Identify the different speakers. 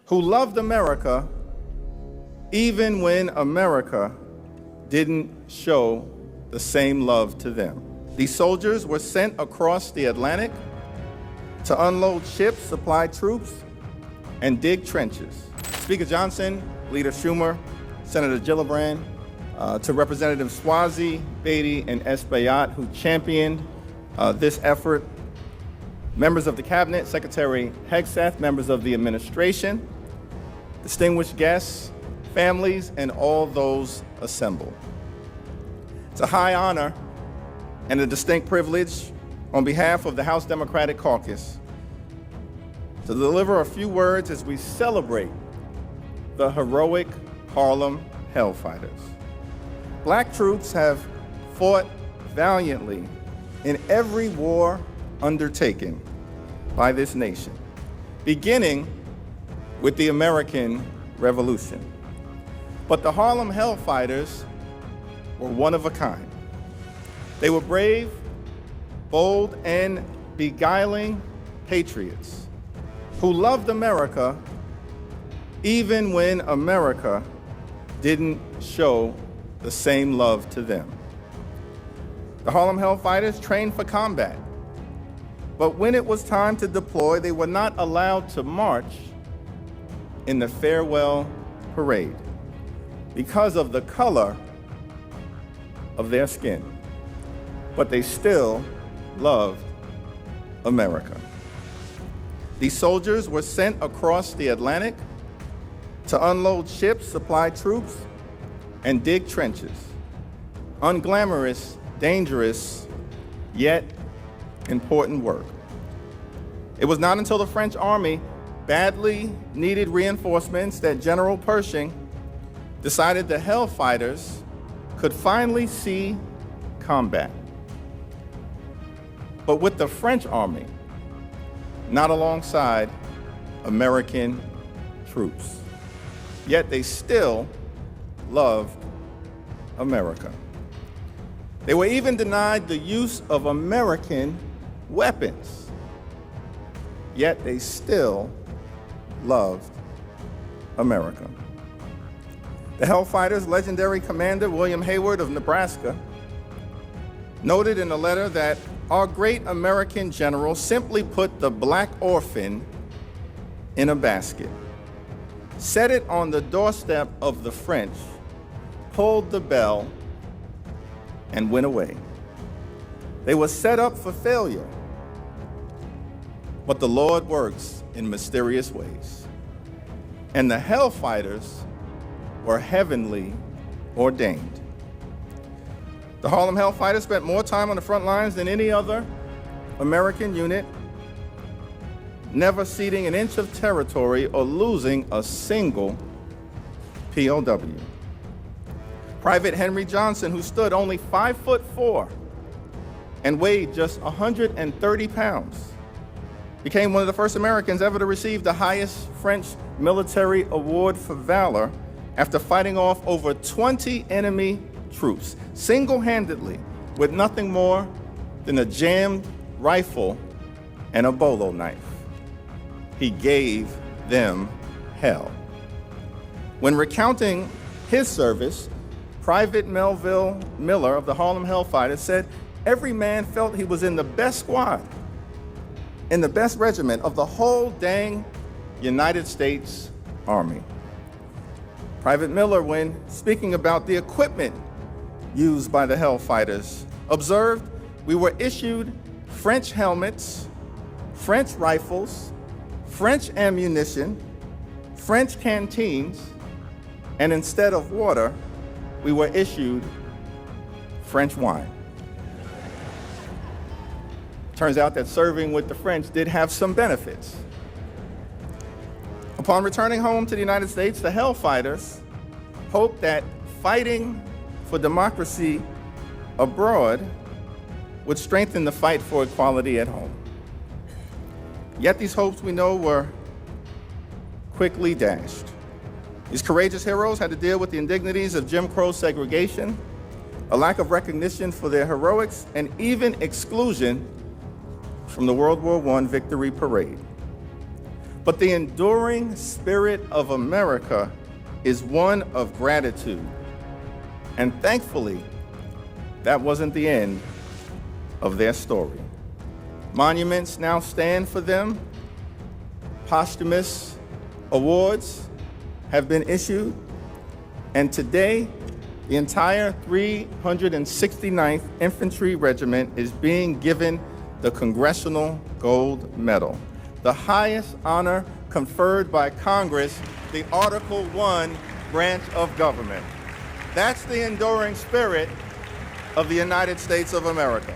Speaker 1: who loved America even when America didn't show the same love to them. These soldiers were sent across the Atlantic to unload ships, supply troops, and dig trenches. Speaker Johnson, Leader Schumer, Senator Gillibrand, to Representatives Swazi, Beatty, and Espaillat, who championed this effort, members of the Cabinet, Secretary Hegseth, members of the administration, distinguished guests, families, and all those assembled. It's a high honor and a distinct privilege on behalf of the House Democratic Caucus to deliver a few words as we celebrate the heroic Harlem Hellfighters. Black troops have fought valiantly in every war undertaken by this nation, beginning with the American Revolution. But the Harlem Hellfighters were one of a kind. They were brave, bold, and beguiling patriots who loved America even when America didn't show the same love to them. The Harlem Hellfighters trained for combat, but when it was time to deploy, they were not allowed to march in the farewell parade because of the color of their skin. But they still loved America. These soldiers were sent across the Atlantic to unload ships, supply troops, and dig trenches. Unglamorous, dangerous, yet important work. It was not until the French army badly needed reinforcements that General Pershing decided the Hellfighters could finally see combat. But with the French army, not alongside American troops. Yet they still loved America. They were even denied the use of American weapons. Yet they still loved America. The Hellfighters' legendary commander, William Hayward of Nebraska, noted in a letter that our great American general simply put the black orphan in a basket, set it on the doorstep of the French, pulled the bell, and went away. They were set up for failure, but the Lord works in mysterious ways. And the Hellfighters were heavenly ordained. The Harlem Hellfighters spent more time on the front lines than any other American unit, never ceding an inch of territory or losing a single POW. Private Henry Johnson, who stood only 5'4" and weighed just 130 pounds, became one of the first Americans ever to receive the highest French military award for valor after fighting off over 20 enemy troops, single-handedly, with nothing more than a jammed rifle and a bolo knife. He gave them hell. When recounting his service, Private Melville Miller of the Harlem Hellfighters said, "Every man felt he was in the best squad, in the best regiment of the whole dang United States Army." Private Miller, when speaking about the equipment used by the Hellfighters, observed, "We were issued French helmets, French rifles, French ammunition, French canteens, and instead of water, we were issued French wine." Turns out that serving with the French did have some benefits. Upon returning home to the United States, the Hellfighters hoped that fighting for democracy abroad would strengthen the fight for equality at home. Yet these hopes, we know, were quickly dashed. These courageous heroes had to deal with the indignities of Jim Crow segregation, a lack of recognition for their heroics, and even exclusion from the World War I victory parade. But the enduring spirit of America is one of gratitude. And thankfully, that wasn't the end of their story. Monuments now stand for them. Posthumous awards have been issued. And today, the entire 369th Infantry Regiment is being given the Congressional Gold Medal, the highest honor conferred by Congress, the Article I branch of government. That's the enduring spirit of the United States of America.